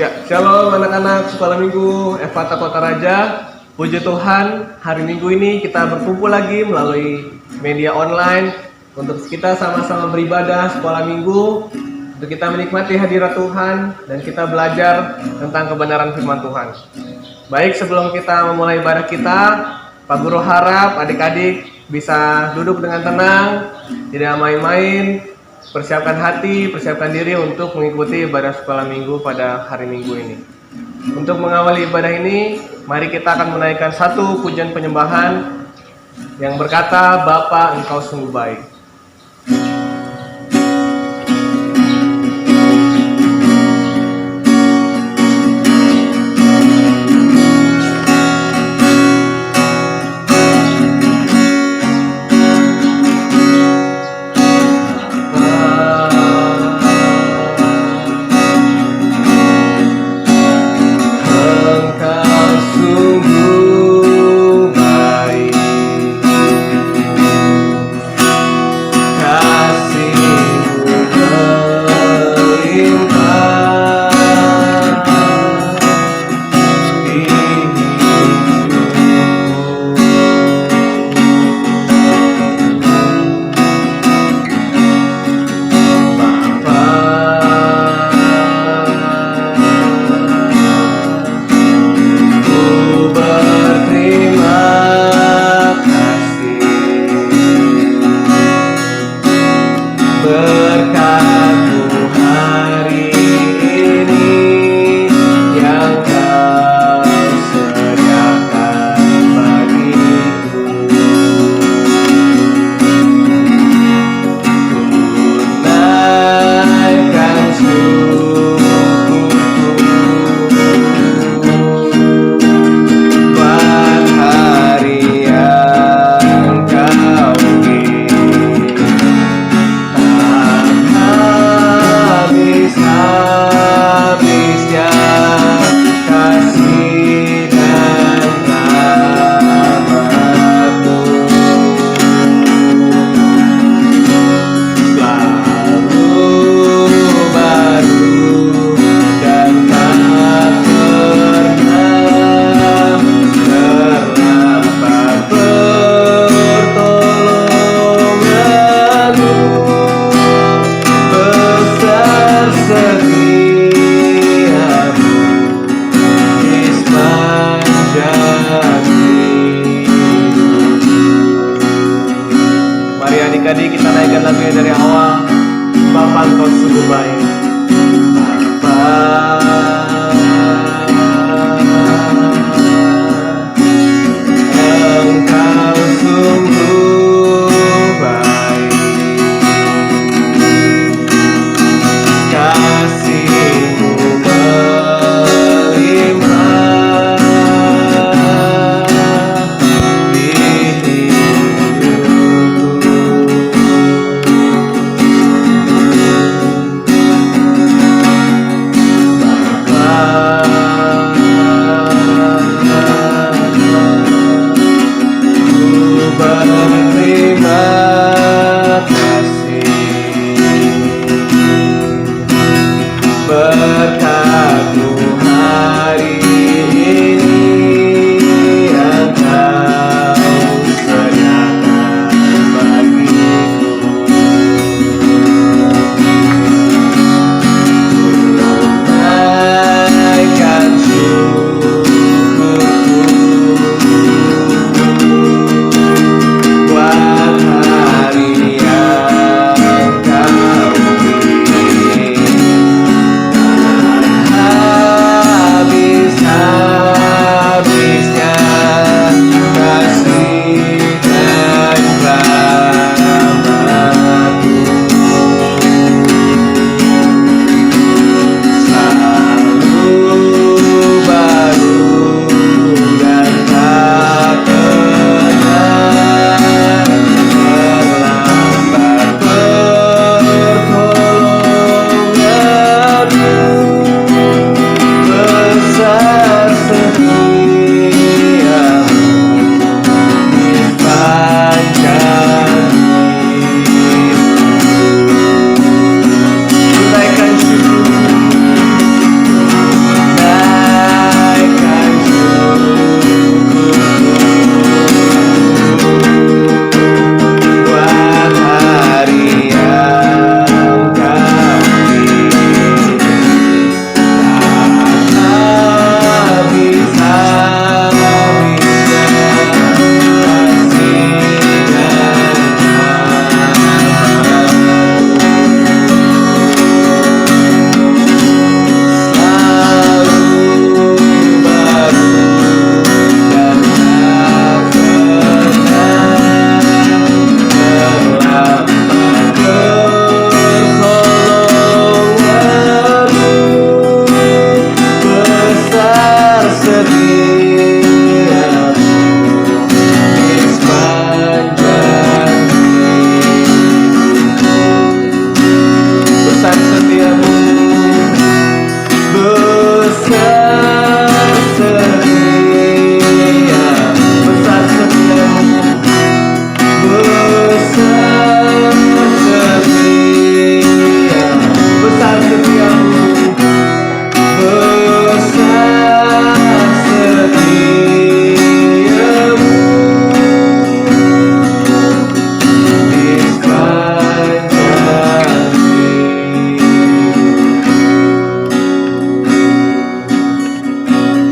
Ya, shalom anak-anak sekolah minggu Efata Kota Raja. Puji Tuhan, hari Minggu ini kita berkumpul lagi melalui media online untuk kita sama-sama beribadah sekolah minggu, untuk kita menikmati hadirat Tuhan dan kita belajar tentang kebenaran firman Tuhan. Baik, sebelum kita memulai ibadah kita, Pak Guru harap adik-adik bisa duduk dengan tenang, tidak main-main. Persiapkan hati, persiapkan diri untuk mengikuti ibadah sekolah minggu pada hari Minggu ini. Untuk mengawali ibadah ini, mari kita akan menaikkan satu pujian penyembahan yang berkata, Bapa, Engkau sungguh baik.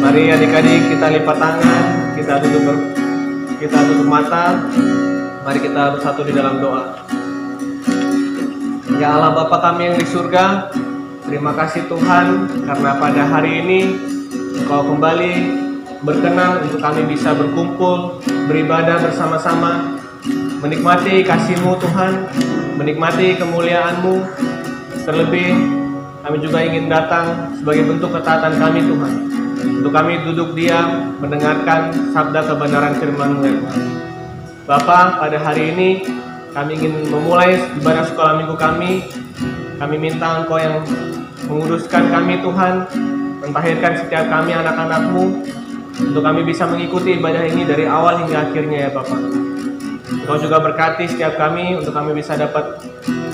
Mari adik-adik kita lipat tangan, kita tutup mata. Mari kita bersatu di dalam doa. Ya Allah Bapa kami yang di surga, terima kasih Tuhan karena pada hari ini Engkau kembali berkenan untuk kami bisa berkumpul, beribadah bersama-sama, menikmati kasih-Mu Tuhan, menikmati kemuliaan-Mu. Terlebih kami juga ingin datang sebagai bentuk ketaatan kami Tuhan, untuk kami duduk diam mendengarkan sabda kebenaran firman-Mu ya Tuhan. Bapa, pada hari ini kami ingin memulai ibadah sekolah minggu kami. Kami minta Engkau yang menguduskan kami Tuhan, mentahirkan setiap kami anak-anak-Mu, untuk kami bisa mengikuti ibadah ini dari awal hingga akhirnya ya Bapa. Engkau juga berkati setiap kami untuk kami bisa dapat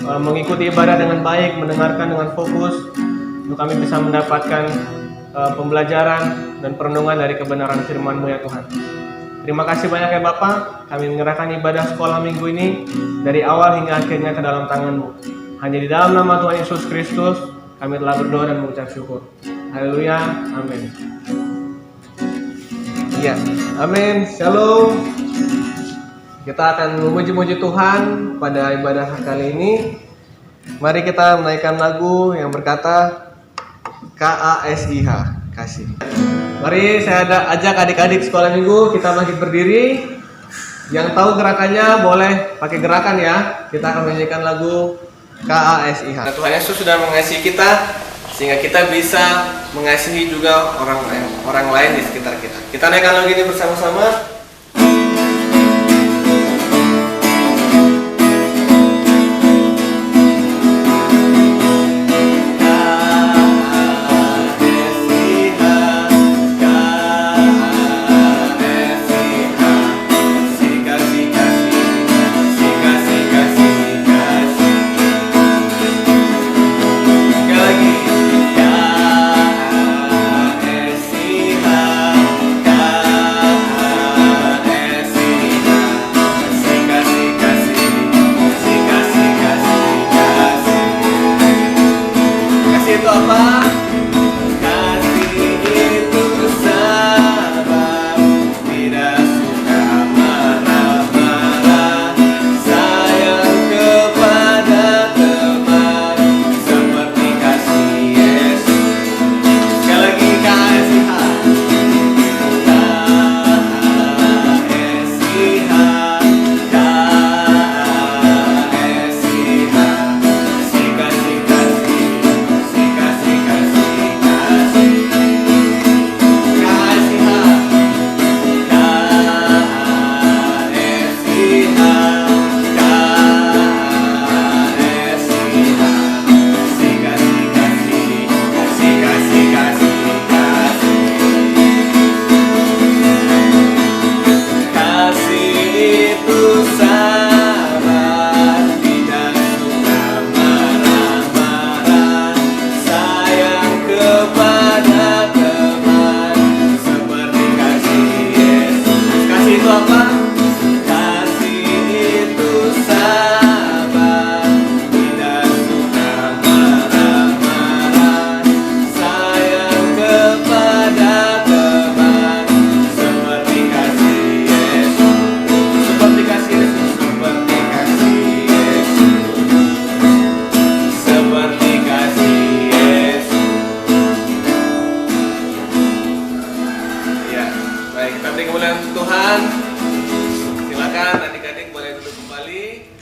mengikuti ibadah dengan baik, mendengarkan dengan fokus, untuk kami bisa mendapatkan pembelajaran dan perenungan dari kebenaran firman-Mu ya Tuhan. Terima kasih banyak ya Bapak, kami menyerahkan ibadah sekolah minggu ini dari awal hingga akhirnya ke dalam tangan-Mu. Hanya di dalam nama Tuhan Yesus Kristus kami telah berdoa dan mengucap syukur. Haleluya, amin. Ya, amin, shalom. Kita akan memuji-muji Tuhan pada ibadah kali ini. Mari kita menaikkan lagu yang berkata KASIH, kasih. Mari saya ajak adik-adik sekolah minggu, kita bangkit berdiri. Yang tahu gerakannya boleh pakai gerakan ya. Kita akan menyanyikan lagu KASIH. Tuhan Yesus sudah mengasihi kita, sehingga kita bisa mengasihi juga orang lain di sekitar kita. Kita naikkan lagu ini bersama-sama.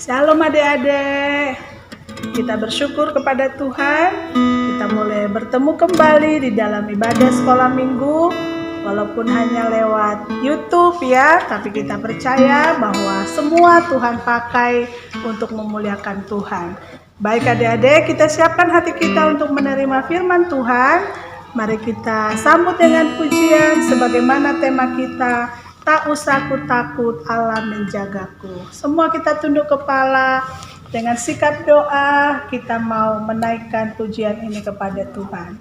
Shalom adik-adik, kita bersyukur kepada Tuhan. Kita mulai bertemu kembali di dalam ibadah sekolah minggu, walaupun hanya lewat YouTube ya, tapi kita percaya bahwa semua Tuhan pakai untuk memuliakan Tuhan. Baik adik-adik, kita siapkan hati kita untuk menerima firman Tuhan. Mari kita sambut dengan pujian sebagaimana tema kita, tak usah ku takut, Allah menjagaku. Semua kita tunduk kepala dengan sikap doa, kita mau menaikkan pujian ini kepada Tuhan.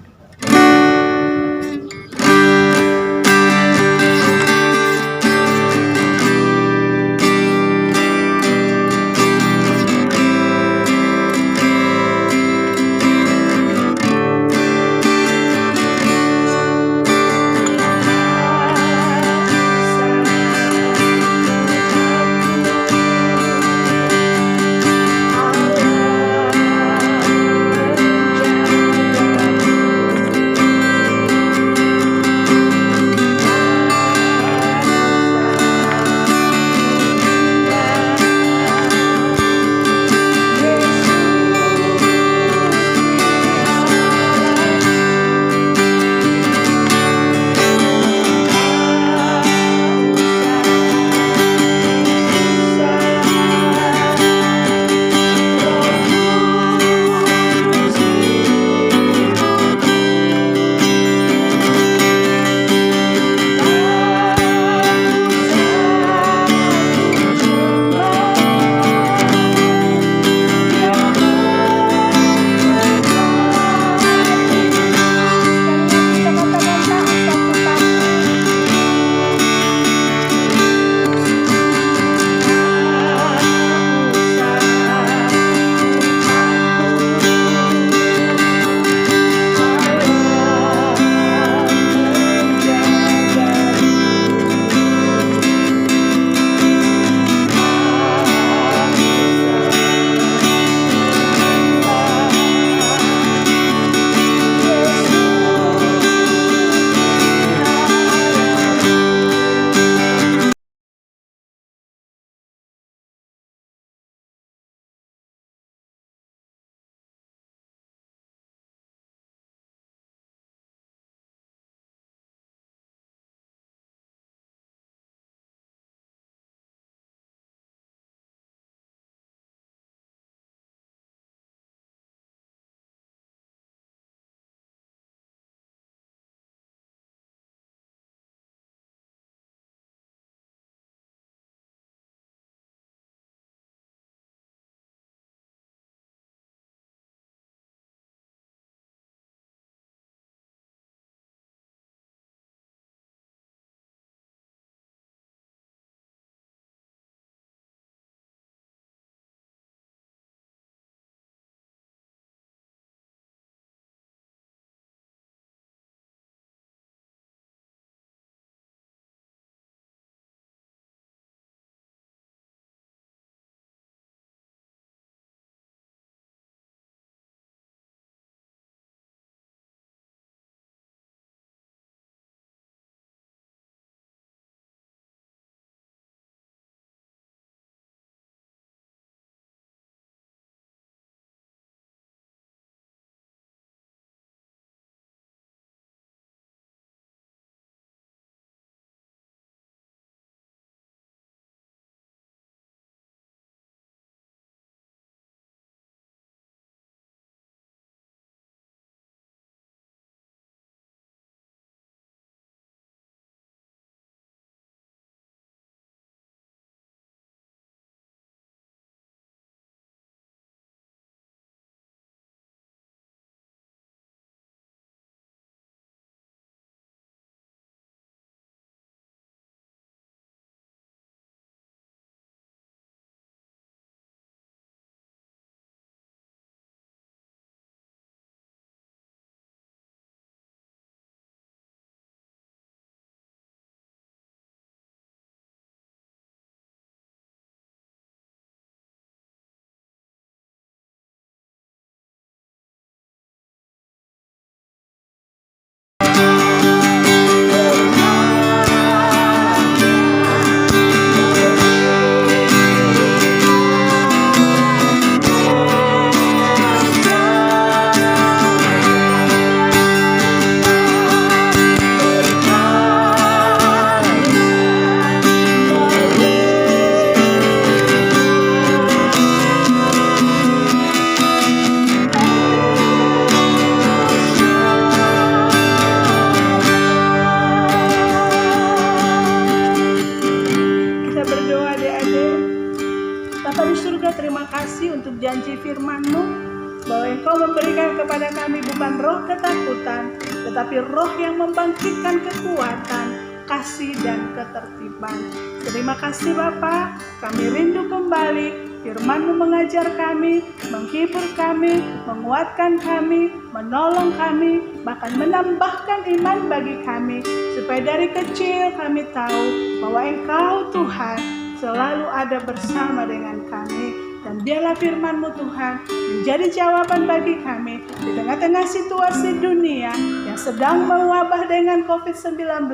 janji firman-Mu bahwa Engkau memberikan kepada kami bukan roh ketakutan, tetapi roh yang membangkitkan kekuatan, kasih dan ketertiban. Terima kasih Bapa, kami rindu kembali firman-Mu mengajar kami, menghibur kami, menguatkan kami, menolong kami, bahkan menambahkan iman bagi kami, supaya dari kecil kami tahu bahwa Engkau Tuhan selalu ada bersama dengan kami. Dan biarlah firman-Mu Tuhan menjadi jawaban bagi kami di tengah-tengah situasi dunia yang sedang mewabah dengan COVID-19,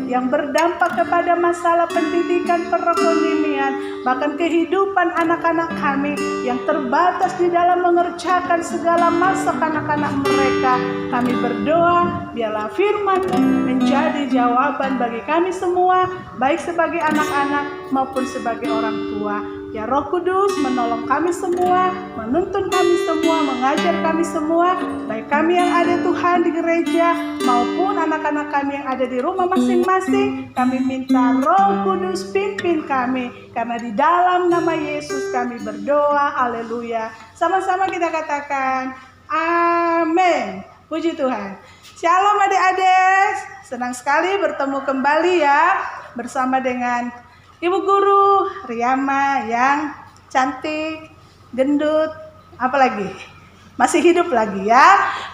yang berdampak kepada masalah pendidikan, perekonomian, bahkan kehidupan anak-anak kami yang terbatas di dalam mengerjakan segala masa anak-anak mereka. Kami berdoa, biarlah firman-Mu menjadi jawaban bagi kami semua, baik sebagai anak-anak maupun sebagai orang tua. Ya Roh Kudus menolong kami semua, menuntun kami semua, mengajar kami semua, baik kami yang ada Tuhan di gereja maupun anak-anak kami yang ada di rumah masing-masing. Kami minta Roh Kudus pimpin kami, karena di dalam nama Yesus kami berdoa. Haleluya. Sama-sama kita katakan amin. Puji Tuhan. Shalom adik-adik. Senang sekali bertemu kembali ya bersama dengan Ibu Guru Riyama yang cantik, gendut, apalagi masih hidup lagi ya.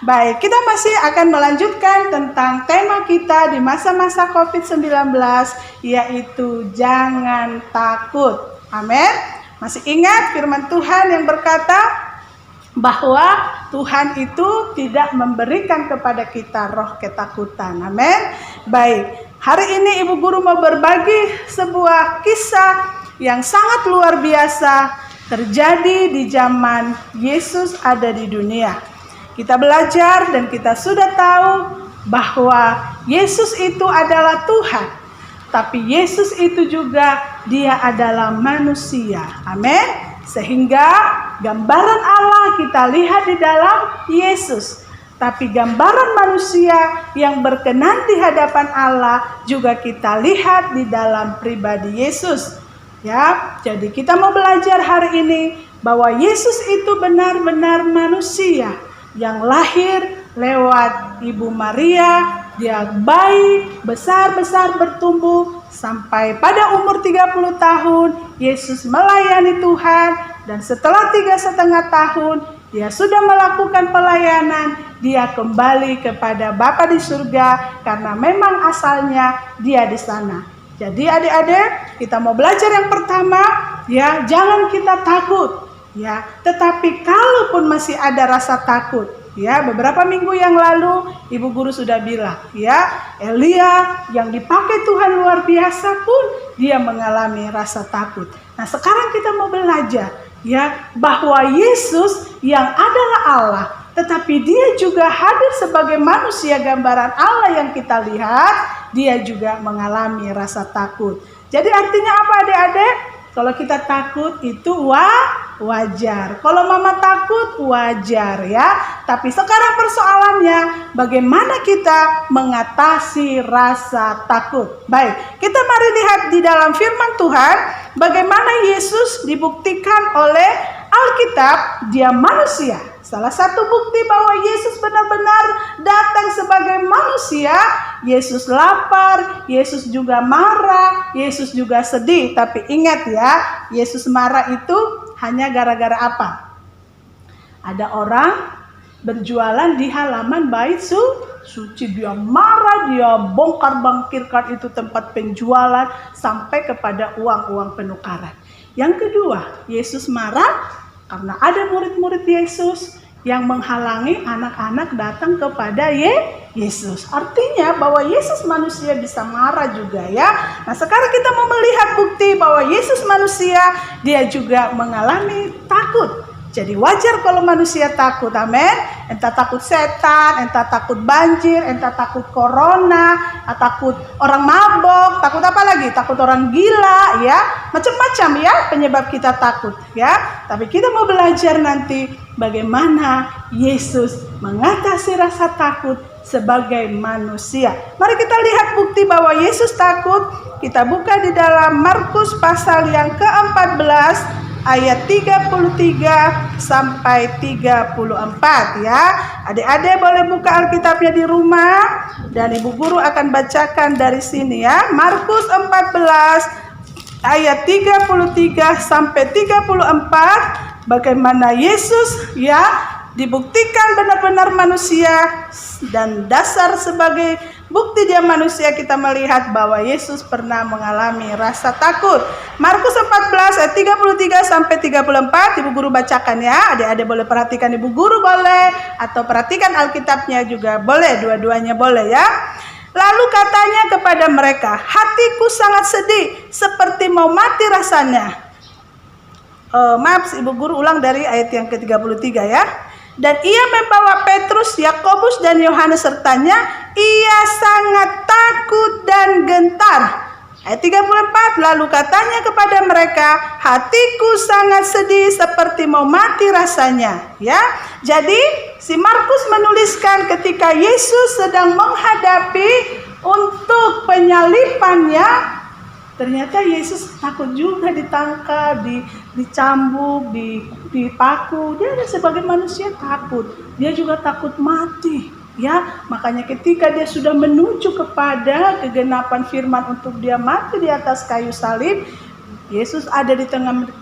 Baik, kita masih akan melanjutkan tentang tema kita di masa-masa COVID-19, yaitu jangan takut. Amin. Masih ingat firman Tuhan yang berkata bahwa Tuhan itu tidak memberikan kepada kita roh ketakutan. Amin. Baik. Hari ini Ibu Guru mau berbagi sebuah kisah yang sangat luar biasa terjadi di zaman Yesus ada di dunia. Kita belajar dan kita sudah tahu bahwa Yesus itu adalah Tuhan. Tapi Yesus itu juga dia adalah manusia. Amin. Sehingga gambaran Allah kita lihat di dalam Yesus. Tapi gambaran manusia yang berkenan di hadapan Allah juga kita lihat di dalam pribadi Yesus. Ya, jadi kita mau belajar hari ini bahwa Yesus itu benar-benar manusia yang lahir lewat Ibu Maria. Dia bayi, besar-besar bertumbuh sampai pada umur 30 tahun Yesus melayani Tuhan, dan setelah 3,5 tahun dia sudah melakukan pelayanan, dia kembali kepada Bapa di surga karena memang asalnya dia di sana. Jadi adik-adik, kita mau belajar yang pertama, ya jangan kita takut, ya. Tetapi kalaupun masih ada rasa takut, ya beberapa minggu yang lalu Ibu Guru sudah bilang, ya Elia yang dipakai Tuhan luar biasa pun dia mengalami rasa takut. Nah sekarang kita mau belajar, ya bahwa Yesus yang adalah Allah, tetapi dia juga hadir sebagai manusia gambaran Allah yang kita lihat, dia juga mengalami rasa takut. Jadi artinya apa adik-adik? Kalau kita takut itu wajar. Kalau mama takut wajar ya. Tapi sekarang persoalannya bagaimana kita mengatasi rasa takut. Baik, kita mari lihat di dalam firman Tuhan bagaimana Yesus dibuktikan oleh Alkitab dia manusia. Salah satu bukti bahwa Yesus benar-benar datang sebagai manusia, Yesus lapar, Yesus juga marah, Yesus juga sedih. Tapi ingat ya, Yesus marah itu hanya gara-gara apa? Ada orang berjualan di halaman bait suci, dia marah, dia bongkar-bangkirkan itu tempat penjualan sampai kepada uang-uang penukaran. Yang kedua, Yesus marah karena ada murid-murid Yesus yang menghalangi anak-anak datang kepada Yesus. Artinya bahwa Yesus manusia bisa marah juga ya. Nah sekarang kita mau melihat bukti bahwa Yesus manusia, dia juga mengalami takut. Jadi wajar kalau manusia takut, amin. Entah takut setan, entah takut banjir, entah takut corona, takut orang mabok, takut apa lagi? Takut orang gila, ya. Macam-macam ya penyebab kita takut, ya. Tapi kita mau belajar nanti bagaimana Yesus mengatasi rasa takut sebagai manusia. Mari kita lihat bukti bahwa Yesus takut. Kita buka di dalam Markus pasal yang ke-14 ayat 33 sampai 34 ya. Adik-adik boleh buka Alkitabnya di rumah dan Ibu Guru akan bacakan dari sini ya. Markus 14 ayat 33 sampai 34, bagaimana Yesus ya dibuktikan benar-benar manusia, dan dasar sebagai bukti dia manusia kita melihat bahwa Yesus pernah mengalami rasa takut. Markus 14 ayat 33 sampai 34, Ibu Guru bacakan ya. Adik-adik boleh perhatikan Ibu Guru boleh, atau perhatikan Alkitabnya juga boleh, dua-duanya boleh ya. Lalu katanya kepada mereka, hatiku sangat sedih seperti mau mati rasanya. Maaf Ibu Guru ulang dari ayat yang ke-33 ya. Dan ia membawa Petrus, Yakobus dan Yohanes sertanya, ia sangat takut dan gentar. Ayat 34, lalu katanya kepada mereka, hatiku sangat sedih seperti mau mati rasanya. Ya, jadi si Markus menuliskan ketika Yesus sedang menghadapi untuk penyalipannya, ternyata Yesus takut juga ditangkap, dicambuk, dipaku. Dia sebagai manusia takut. Dia juga takut mati. Ya, makanya ketika dia sudah menuju kepada kegenapan firman untuk dia mati di atas kayu salib, Yesus ada di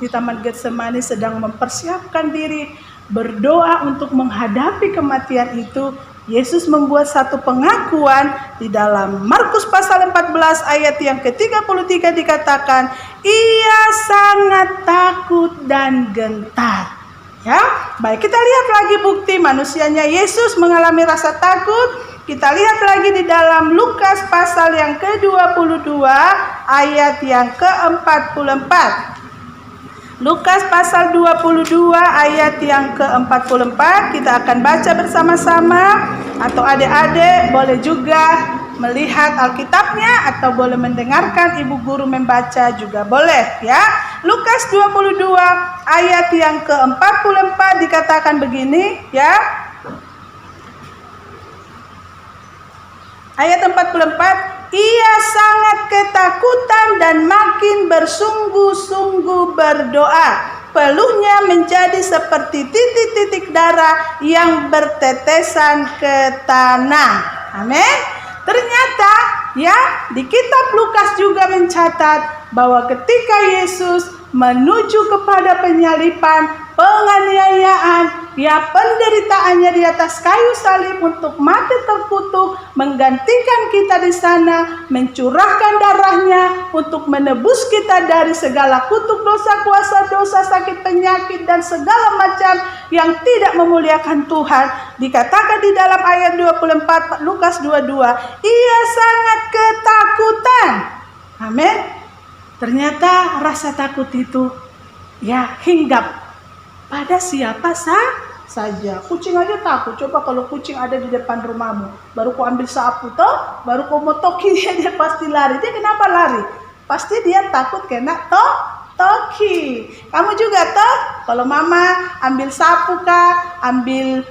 Taman Getsemani sedang mempersiapkan diri, berdoa untuk menghadapi kematian itu. Yesus membuat satu pengakuan di dalam Markus pasal 14 ayat yang ke-33 dikatakan, ia sangat takut dan gentar. Ya, baik, kita lihat lagi bukti manusianya Yesus mengalami rasa takut. Kita lihat lagi di dalam Lukas pasal yang ke-22 ayat yang ke-44. Lukas pasal 22 ayat yang ke-44, kita akan baca bersama-sama, atau adik-adik boleh juga melihat Alkitabnya atau boleh mendengarkan Ibu Guru membaca juga boleh ya. Lukas 22 ayat yang ke-44 dikatakan begini ya. Ayat 44, ia sangat ketakutan dan makin bersungguh-sungguh berdoa. Peluhnya menjadi seperti titik-titik darah yang bertetesan ke tanah. Amin. Ternyata ya di kitab Lukas juga mencatat bahwa ketika Yesus menuju kepada penyalipan, penganiayaan, ya penderitaannya di atas kayu salib untuk mati terkutuk, menggantikan kita di sana, mencurahkan darahnya untuk menebus kita dari segala kutuk dosa, kuasa dosa, sakit penyakit dan segala macam yang tidak memuliakan Tuhan. Dikatakan di dalam ayat 24 Lukas 22, ia sangat ketakutan. Amin. Ternyata rasa takut itu ya hinggap pada siapa saja. Kucing aja takut. Coba kalau kucing ada di depan rumahmu, baru kau ambil sapu toh, baru kau mau toki dia pasti lari. Dia kenapa lari? Pasti dia takut kena toki. Kamu juga toh, kalau mama ambil sapu kah, ambil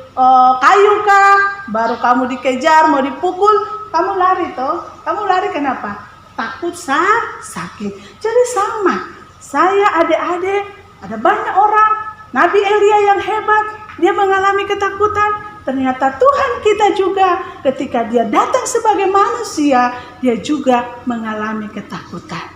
kayu kah, baru kamu dikejar mau dipukul, kamu lari toh. Kamu lari kenapa? Takut sakit. Jadi sama, saya adik-adik, ada banyak orang, Nabi Elia yang hebat, dia mengalami ketakutan. Ternyata Tuhan kita juga ketika dia datang sebagai manusia, dia juga mengalami ketakutan.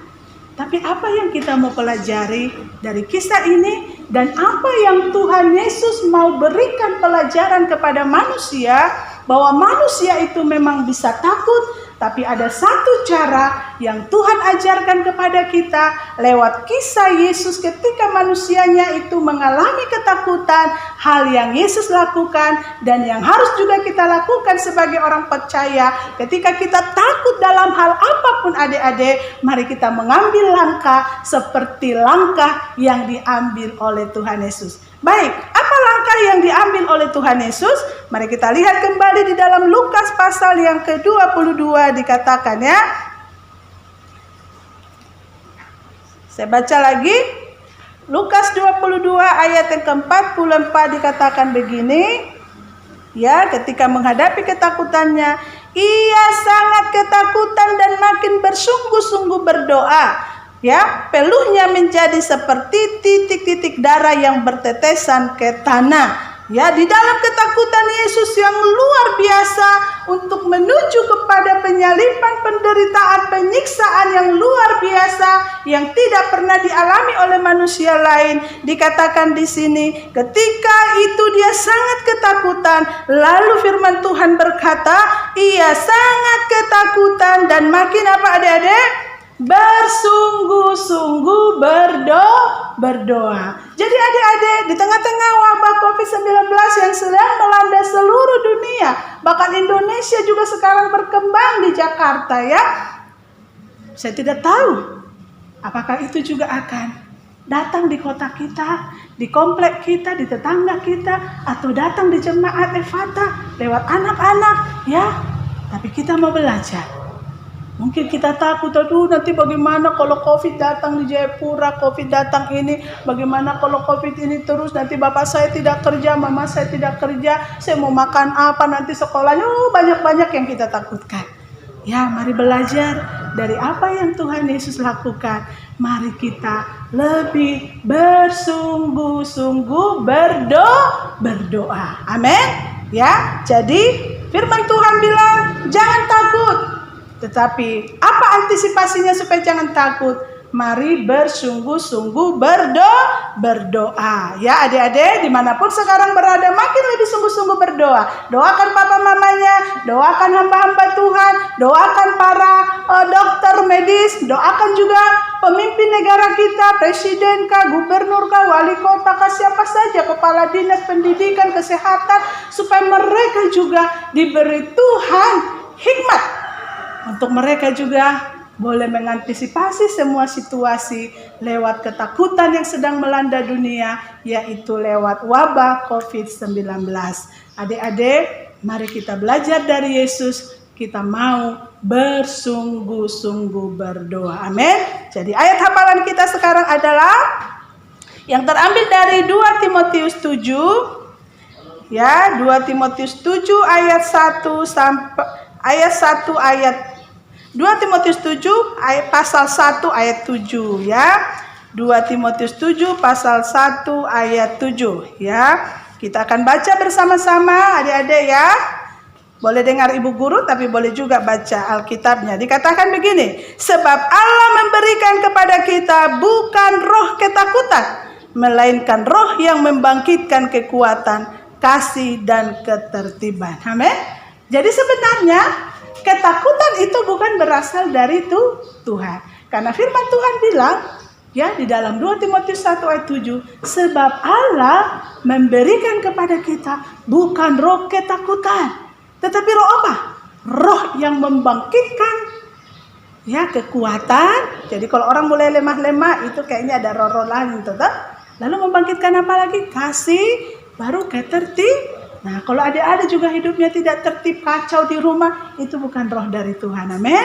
Tapi apa yang kita mau pelajari dari kisah ini, dan apa yang Tuhan Yesus mau berikan pelajaran kepada manusia, bahwa manusia itu memang bisa takut, tapi ada satu cara yang Tuhan ajarkan kepada kita lewat kisah Yesus ketika manusianya itu mengalami ketakutan, hal yang Yesus lakukan dan yang harus juga kita lakukan sebagai orang percaya. Ketika kita takut dalam hal apapun adik-adik, mari kita mengambil langkah seperti langkah yang diambil oleh Tuhan Yesus. Baik, apa langkah yang diambil oleh Tuhan Yesus? Mari kita lihat kembali di dalam Lukas pasal yang ke-22 dikatakan ya. Saya baca lagi. Lukas 22 ayat yang ke-44 dikatakan begini. Ya, ketika menghadapi ketakutannya, ia sangat ketakutan dan makin bersungguh-sungguh berdoa. Ya, peluhnya menjadi seperti titik-titik darah yang bertetesan ke tanah. Ya, di dalam ketakutan Yesus yang luar biasa untuk menuju kepada penyaliban, penderitaan, penyiksaan yang luar biasa yang tidak pernah dialami oleh manusia lain. Dikatakan di sini, ketika itu dia sangat ketakutan. Lalu firman Tuhan berkata, ia sangat ketakutan dan makin apa adik-adik? Bersungguh-sungguh berdoa. Jadi adik-adik, di tengah-tengah wabah COVID-19 yang sedang melanda seluruh dunia, bahkan Indonesia juga sekarang berkembang di Jakarta ya. Saya tidak tahu apakah itu juga akan datang di kota kita, di komplek kita, di tetangga kita, atau datang di jemaat Efata lewat anak-anak ya. Tapi kita mau belajar. Mungkin kita takut, aduh nanti bagaimana kalau COVID datang di Jayapura, COVID datang ini, bagaimana kalau COVID ini terus, nanti bapak saya tidak kerja, mama saya tidak kerja, saya mau makan apa nanti sekolahnya, banyak-banyak yang kita takutkan. Ya, mari belajar dari apa yang Tuhan Yesus lakukan. Mari kita lebih bersungguh-sungguh berdoa. Amin. Ya, jadi firman Tuhan bilang, jangan takut. Tetapi apa antisipasinya supaya jangan takut? Mari bersungguh-sungguh berdoa. Ya adik-adik dimanapun sekarang berada, makin lebih sungguh-sungguh berdoa. Doakan papa mamanya, doakan hamba-hamba Tuhan, doakan para dokter medis, doakan juga pemimpin negara kita, presiden kah, gubernur kah, wali kota kah, siapa saja, kepala dinas pendidikan, kesehatan, supaya mereka juga diberi Tuhan hikmat untuk mereka juga boleh mengantisipasi semua situasi lewat ketakutan yang sedang melanda dunia, yaitu lewat wabah COVID-19. Adik-adik, mari kita belajar dari Yesus. Kita mau bersungguh-sungguh berdoa. Amin. Jadi ayat hafalan kita sekarang adalah yang terambil dari 2 Timotius 7. Ya, 2 Timotius 7 ayat 1 sampai ayat 1 ayat 2 Timotius 7 ayat pasal 1 ayat 7 ya. 2 Timotius 7 pasal 1 ayat 7 ya. Kita akan baca bersama-sama adik-adik ya. Boleh dengar ibu guru tapi boleh juga baca Alkitabnya. Dikatakan begini, sebab Allah memberikan kepada kita bukan roh ketakutan, melainkan roh yang membangkitkan kekuatan, kasih dan ketertiban. Amin. Jadi sebenarnya ketakutan itu bukan berasal dari Tuhan. Karena firman Tuhan bilang ya di dalam 2 Timotius 1 ayat 7, sebab Allah memberikan kepada kita bukan roh ketakutan, tetapi roh apa? Roh yang membangkitkan ya kekuatan. Jadi kalau orang mulai lemah-lemah itu kayaknya ada roh-roh lain tetap. Lalu membangkitkan apa lagi? Kasih, baru ketertiban. Nah, kalau adik-adik juga hidupnya tidak tertib, kacau di rumah, itu bukan roh dari Tuhan. Amin.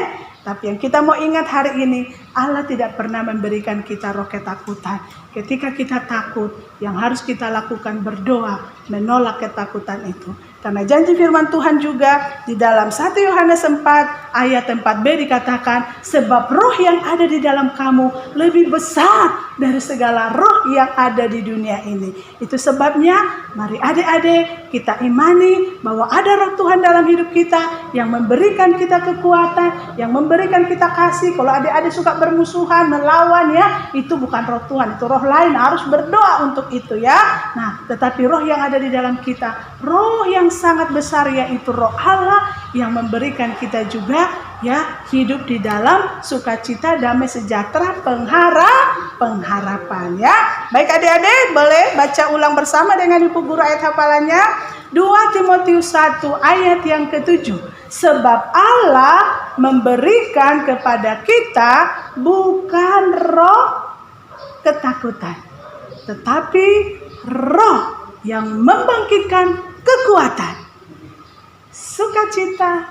Tapi yang kita mau ingat hari ini, Allah tidak pernah memberikan kita roh ketakutan. Ketika kita takut, yang harus kita lakukan berdoa, menolak ketakutan itu. Karena janji firman Tuhan juga di dalam 1 Yohanes 4 ayat 4b dikatakan, sebab roh yang ada di dalam kamu lebih besar dari segala roh yang ada di dunia ini. Itu sebabnya mari adik-adik kita imani bahwa ada roh Tuhan dalam hidup kita yang memberikan kita kekuatan, yang memberikan kita kasih. Kalau adik-adik suka bermusuhan, melawan ya, itu bukan roh Tuhan, itu roh lain. Harus berdoa untuk itu ya. Nah, tetapi roh yang ada di dalam kita, roh yang sangat besar, yaitu roh Allah yang memberikan kita juga ya hidup di dalam sukacita, damai sejahtera, pengharapan ya. Baik adik-adik, boleh baca ulang bersama dengan ibu guru ayat hafalannya. 2 Timotius 1 ayat yang ke-7. Sebab Allah memberikan kepada kita bukan roh ketakutan, tetapi roh yang membangkitkan kekuatan, sukacita,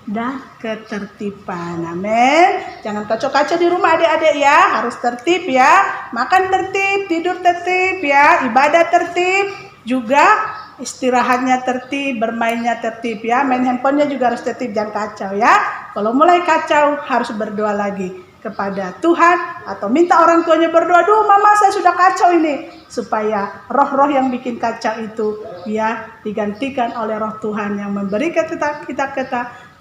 dan ketertiban. Amin. Jangan kacau-kacau di rumah adik-adik ya. Harus tertib ya. Makan tertib, tidur tertib ya. Ibadah tertib. Juga istirahatnya tertib, bermainnya tertib ya. Main handphonenya juga harus tertib, jangan kacau ya. Kalau mulai kacau harus berdoa lagi. kepada Tuhan atau minta orang tuanya berdoa, "Duh mama saya sudah kacau ini," supaya roh-roh yang bikin kacau itu ya digantikan oleh roh Tuhan yang memberikan kita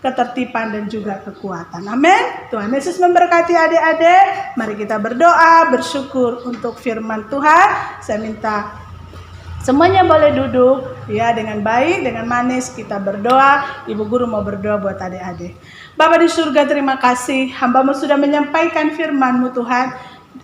ketertiban dan juga kekuatan. Amin. Tuhan Yesus memberkati adik-adik. Mari kita berdoa, bersyukur untuk firman Tuhan. Saya minta semuanya boleh duduk ya dengan baik, dengan manis kita berdoa. Ibu guru mau berdoa buat adik-adik. Bapa di surga, terima kasih hamba-Mu sudah menyampaikan firman-Mu Tuhan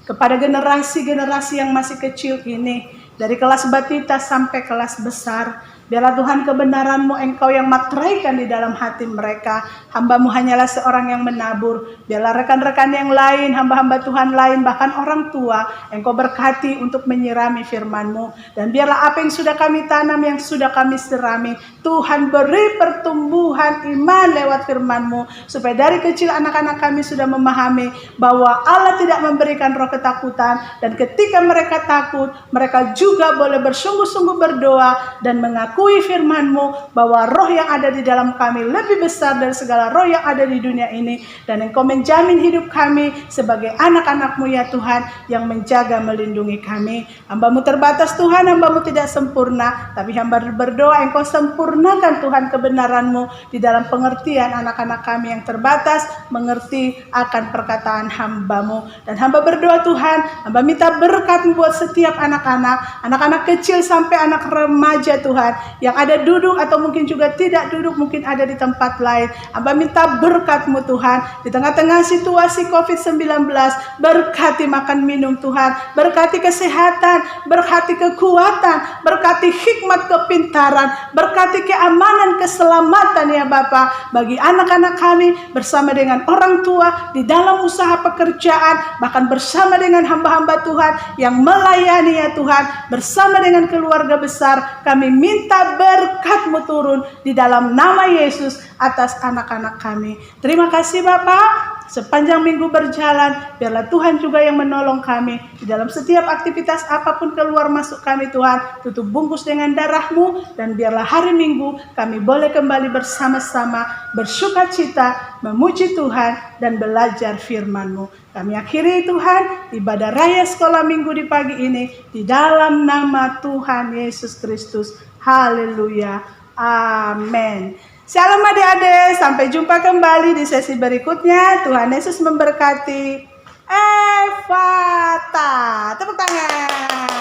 kepada generasi-generasi yang masih kecil ini, dari kelas batita sampai kelas besar. Biarlah Tuhan kebenaran-Mu Engkau yang materaikan di dalam hati mereka. Hamba-Mu hanyalah seorang yang menabur. Biarlah rekan-rekan yang lain, hamba-hamba Tuhan lain, bahkan orang tua, Engkau berkati untuk menyirami firman-Mu. Dan biarlah apa yang sudah kami tanam, yang sudah kami sirami, Tuhan beri pertumbuhan iman lewat firman-Mu. Supaya dari kecil anak-anak kami sudah memahami bahwa Allah tidak memberikan roh ketakutan. Dan ketika mereka takut, mereka juga boleh bersungguh-sungguh berdoa dan mengakui firman-Mu bahwa roh yang ada di dalam kami lebih besar dari segala roh yang ada di dunia ini. Dan Engkau menjamin hidup kami sebagai anak-anak-Mu ya Tuhan, yang menjaga melindungi kami. Hamba-Mu terbatas Tuhan, hamba-Mu tidak sempurna, tapi hamba berdoa Engkau sempurnakan Tuhan kebenaran-Mu di dalam pengertian anak-anak kami yang terbatas mengerti akan perkataan hamba-Mu. Dan hamba berdoa Tuhan, hamba minta berkat-Mu buat setiap anak-anak kecil sampai anak remaja Tuhan, yang ada duduk atau mungkin juga tidak duduk, mungkin ada di tempat lain. Hamba minta berkat-Mu Tuhan di tengah-tengah situasi COVID-19. Berkati makan minum Tuhan, berkati kesehatan, berkati kekuatan, berkati hikmat kepintaran, berkati keamanan, keselamatan ya Bapa bagi anak-anak kami bersama dengan orang tua di dalam usaha pekerjaan, bahkan bersama dengan hamba-hamba Tuhan yang melayani ya Tuhan, bersama dengan keluarga besar. Kami minta berkat-Mu turun di dalam nama Yesus atas anak-anak kami. Terima kasih Bapa. Sepanjang minggu berjalan, biarlah Tuhan juga yang menolong kami di dalam setiap aktivitas apapun keluar masuk kami Tuhan. Tutup bungkus dengan darah-Mu, dan biarlah hari Minggu kami boleh kembali bersama-sama bersuka cita, memuji Tuhan dan belajar firman-Mu. Kami akhiri Tuhan ibadah raya sekolah minggu di pagi ini di dalam nama Tuhan Yesus Kristus. Haleluya. Amin. Shalom adik-adik, sampai jumpa kembali di sesi berikutnya. Tuhan Yesus memberkati. Efata. Tepuk tangan.